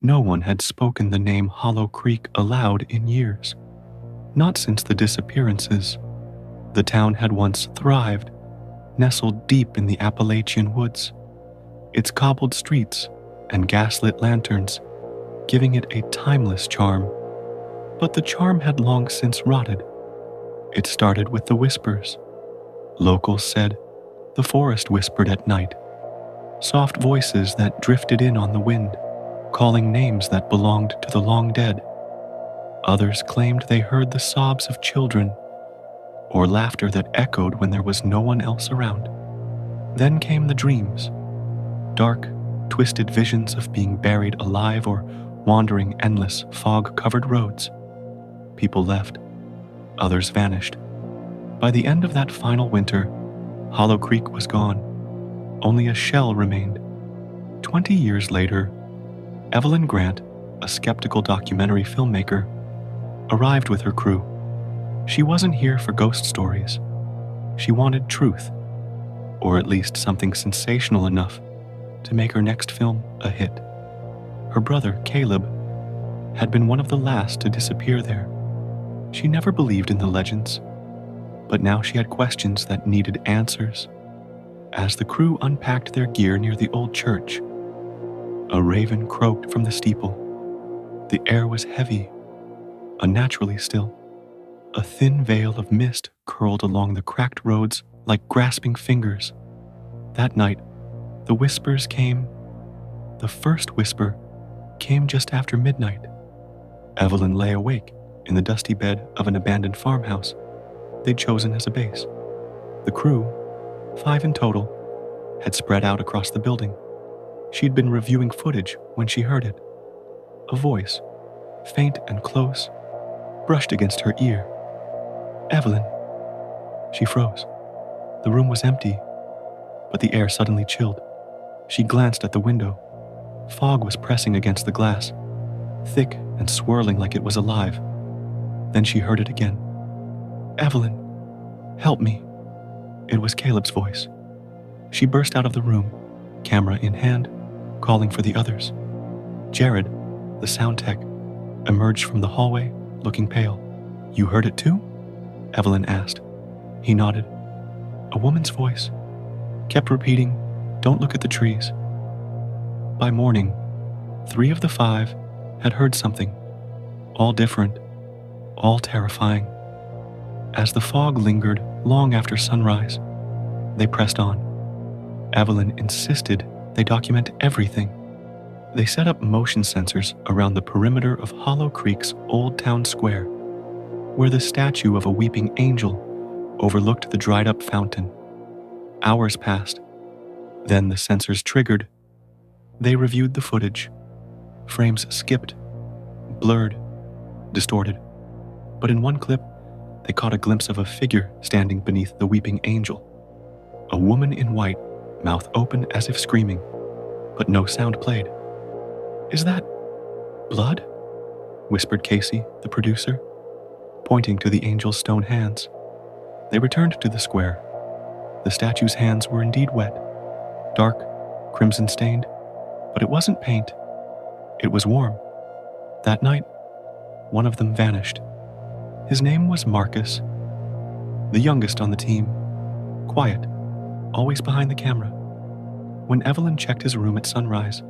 No one had spoken the name Hollow Creek aloud in years, not since the disappearances. The town had once thrived, nestled deep in the Appalachian woods, its cobbled streets and gaslit lanterns giving it a timeless charm. But the charm had long since rotted. It started with the whispers. Locals said the forest whispered at night, soft voices that drifted in on the wind, calling names that belonged to the long dead. Others claimed they heard the sobs of children or laughter that echoed when there was no one else around. Then came the dreams, dark, twisted visions of being buried alive or wandering endless fog-covered roads. People left, others vanished. By the end of that final winter, Hollow Creek was gone. Only a shell remained. 20 years later, Evelyn Grant, a skeptical documentary filmmaker, arrived with her crew. She wasn't here for ghost stories. She wanted truth, or at least something sensational enough to make her next film a hit. Her brother, Caleb, had been one of the last to disappear there. She never believed in the legends, but now she had questions that needed answers. As the crew unpacked their gear near the old church, a raven croaked from the steeple. The air was heavy, unnaturally still. A thin veil of mist curled along the cracked roads like grasping fingers. That night, the whispers came. The first whisper came just after midnight. Evelyn lay awake in the dusty bed of an abandoned farmhouse they'd chosen as a base. The crew, 5 in total, had spread out across the building. She'd been reviewing footage when she heard it. A voice, faint and close, brushed against her ear. "Evelyn." She froze. The room was empty, but the air suddenly chilled. She glanced at the window. Fog was pressing against the glass, thick and swirling like it was alive. Then she heard it again. "Evelyn, help me." It was Caleb's voice. She burst out of the room, camera in hand, calling for the others. Jared, the sound tech, emerged from the hallway, looking pale. "You heard it too?" Evelyn asked. He nodded. A woman's voice kept repeating, "Don't look at the trees." By morning, 3 of the 5 had heard something, all different, all terrifying. As the fog lingered long after sunrise, they pressed on. Evelyn insisted they document everything. They set up motion sensors around the perimeter of Hollow Creek's Old Town Square, where the statue of a weeping angel overlooked the dried-up fountain. Hours passed. Then the sensors triggered. They reviewed the footage. Frames skipped, blurred, distorted. But in one clip, they caught a glimpse of a figure standing beneath the weeping angel. A woman in white, mouth open as if screaming, but no sound played. "Is that blood?" whispered Casey, the producer, pointing to the angel's stone hands. They returned to the square. The statue's hands were indeed wet, dark, crimson-stained, but it wasn't paint. It was warm. That night, one of them vanished. His name was Marcus, the youngest on the team, quiet, always behind the camera. When Evelyn checked his room at sunrise,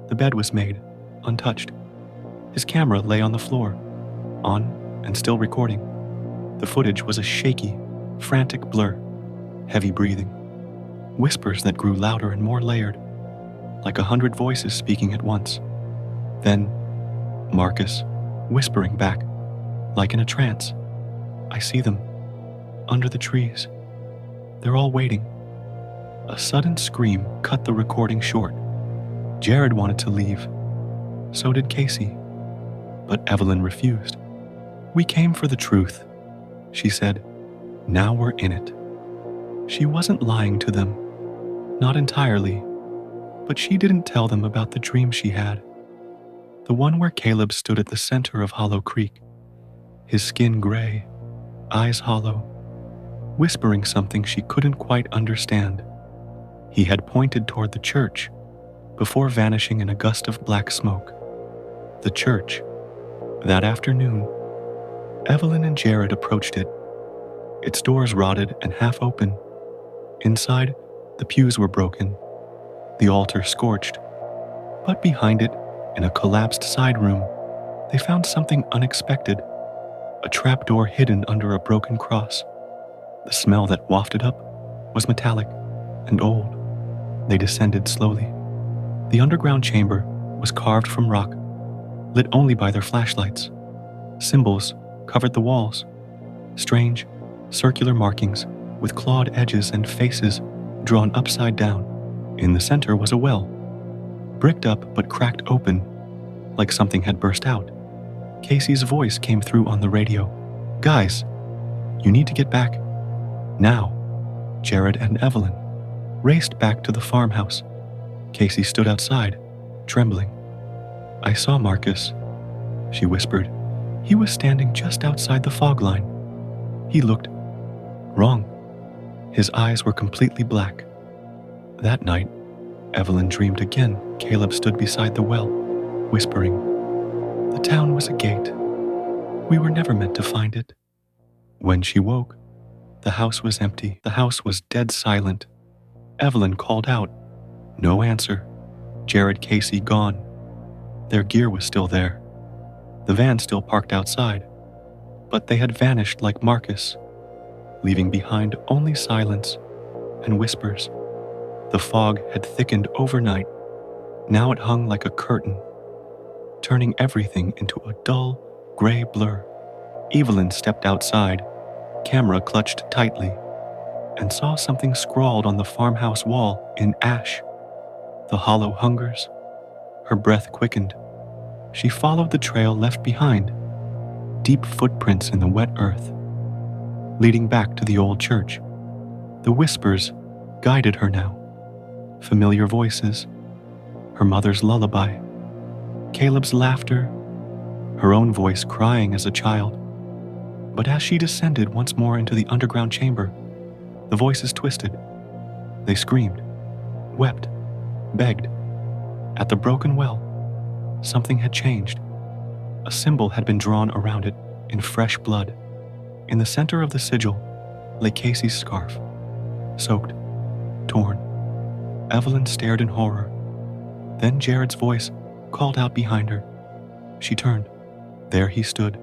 the bed was made, untouched. His camera lay on the floor, on and still recording. The footage was a shaky, frantic blur, heavy breathing, whispers that grew louder and more layered, like 100 voices speaking at once. Then, Marcus, whispering back, like in a trance. "I see them, under the trees. They're all waiting." A sudden scream cut the recording short. Jared wanted to leave. So did Casey. But Evelyn refused. "We came for the truth," she said. "Now we're in it." She wasn't lying to them. Not entirely. But she didn't tell them about the dream she had. The one where Caleb stood at the center of Hollow Creek, his skin gray, eyes hollow, whispering something she couldn't quite understand. He had pointed toward the church before vanishing in a gust of black smoke. The church. That afternoon, Evelyn and Jared approached it. Its doors rotted and half open. Inside, the pews were broken, the altar scorched. But behind it, in a collapsed side room, they found something unexpected, a trapdoor hidden under a broken cross. The smell that wafted up was metallic and old. They descended slowly. The underground chamber was carved from rock, lit only by their flashlights. Symbols covered the walls, strange, circular markings with clawed edges and faces drawn upside down. In the center was a well, bricked up but cracked open, like something had burst out. Casey's voice came through on the radio. "Guys, you need to get back. Now." Jared and Evelyn raced back to the farmhouse. Casey stood outside, trembling. "I saw Marcus," she whispered. "He was standing just outside the fog line. He looked wrong. His eyes were completely black." That night, Evelyn dreamed again. Caleb stood beside the well, whispering, "The town was a gate. We were never meant to find it." When she woke, the house was empty. The house was dead silent. Evelyn called out. No answer. Jared, Casey gone. Their gear was still there. The van still parked outside. But they had vanished like Marcus, leaving behind only silence and whispers. The fog had thickened overnight. Now it hung like a curtain, turning everything into a dull, gray blur. Evelyn stepped outside, camera clutched tightly, and saw something scrawled on the farmhouse wall in ash. "The hollow hungers." Her breath quickened. She followed the trail left behind, deep footprints in the wet earth, leading back to the old church. The whispers guided her now. Familiar voices, her mother's lullaby, Caleb's laughter, her own voice crying as a child. But as she descended once more into the underground chamber, the voices twisted. They screamed, wept, begged. At the broken well, something had changed. A symbol had been drawn around it in fresh blood. In the center of the sigil lay Casey's scarf, soaked, torn. Evelyn stared in horror. Then Jared's voice called out behind her. She turned. There he stood,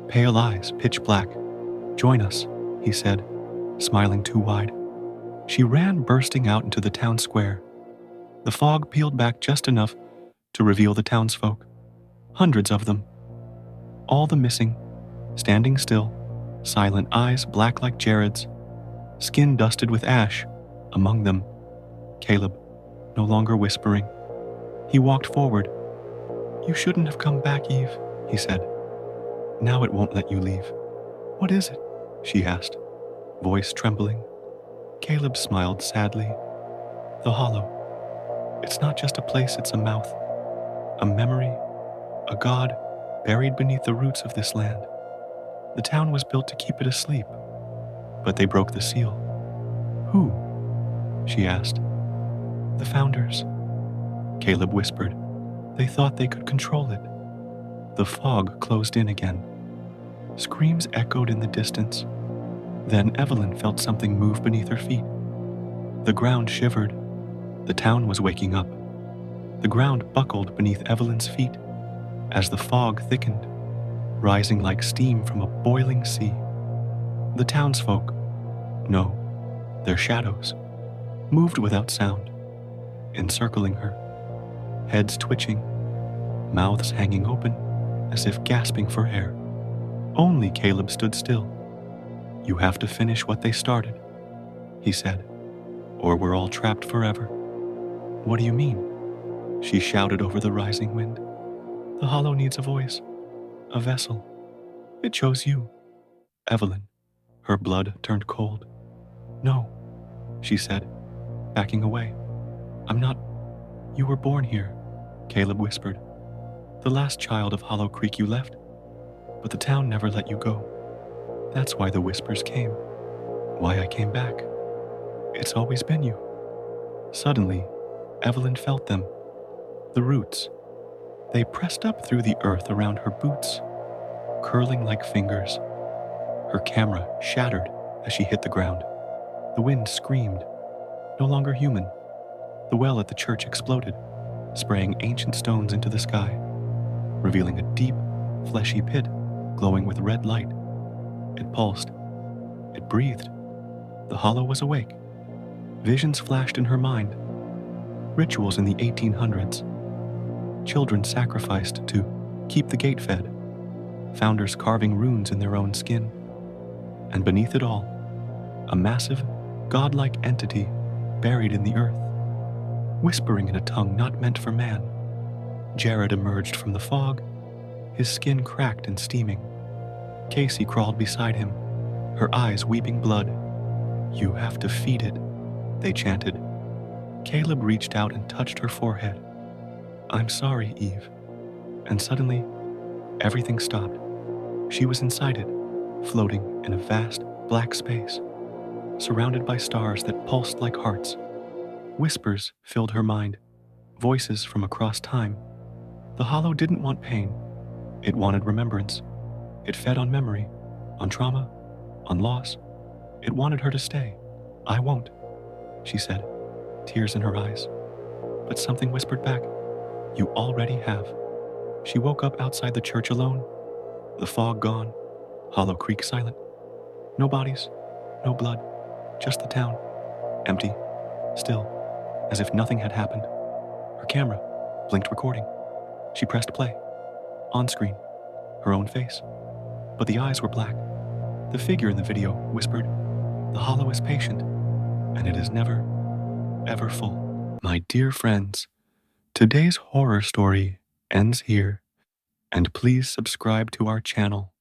pale eyes pitch black. "Join us," he said, smiling too wide. She ran bursting out into the town square. The fog peeled back just enough to reveal the townsfolk. Hundreds of them. All the missing, standing still, silent eyes black like Jared's, skin dusted with ash. Among them, Caleb, no longer whispering. He walked forward. "You shouldn't have come back, Eve," he said. "Now it won't let you leave." "What is it?" she asked, voice trembling. Caleb smiled sadly. "The hollow. It's not just a place, it's a mouth, a memory, a god buried beneath the roots of this land. The town was built to keep it asleep, but they broke the seal." "Who?" she asked. "The founders," Caleb whispered. "They thought they could control it." The fog closed in again. Screams echoed in the distance. Then Evelyn felt something move beneath her feet. The ground shivered. The town was waking up. The ground buckled beneath Evelyn's feet as the fog thickened, rising like steam from a boiling sea. The townsfolk, no, their shadows, moved without sound, encircling her, heads twitching, mouths hanging open as if gasping for air. Only Caleb stood still. "You have to finish what they started," he said, "or we're all trapped forever." "What do you mean?" she shouted over the rising wind. "The hollow needs a voice, a vessel. It chose you." Evelyn, her blood turned cold. "No," she said, backing away. "I'm not. You were born here," Caleb whispered. "The last child of Hollow Creek you left, but the town never let you go. That's why the whispers came, why I came back. It's always been you." Suddenly, Evelyn felt them, the roots, They pressed up through the earth around her boots, curling like fingers. Her camera shattered as she hit the ground. The wind screamed, no longer human. The well at the church exploded, spraying ancient stones into the sky, revealing a deep, fleshy pit glowing with red light. It pulsed. It breathed. The hollow was awake. Visions flashed in her mind. Rituals in the 1800s. Children sacrificed to keep the gate fed. Founders carving runes in their own skin. And beneath it all, a massive, godlike entity buried in the earth, whispering in a tongue not meant for man. Jared emerged from the fog, his skin cracked and steaming. Casey crawled beside him, her eyes weeping blood. "You have to feed it," they chanted. Caleb reached out and touched her forehead. "I'm sorry, Eve." And suddenly, everything stopped. She was inside it, floating in a vast, black space, surrounded by stars that pulsed like hearts. Whispers filled her mind, voices from across time. The hollow didn't want pain. It wanted remembrance. It fed on memory, on trauma, on loss. It wanted her to stay. "I won't," she said, tears in her eyes. But something whispered back, "You already have." She woke up outside the church alone, the fog gone, Hollow Creek silent. No bodies, no blood, just the town, empty, still, as if nothing had happened. Her camera blinked recording. She pressed play. On screen, her own face. But the eyes were black. The figure in the video whispered, "The hollow is patient, and it is never, ever full." My dear friends, today's horror story ends here, and please subscribe to our channel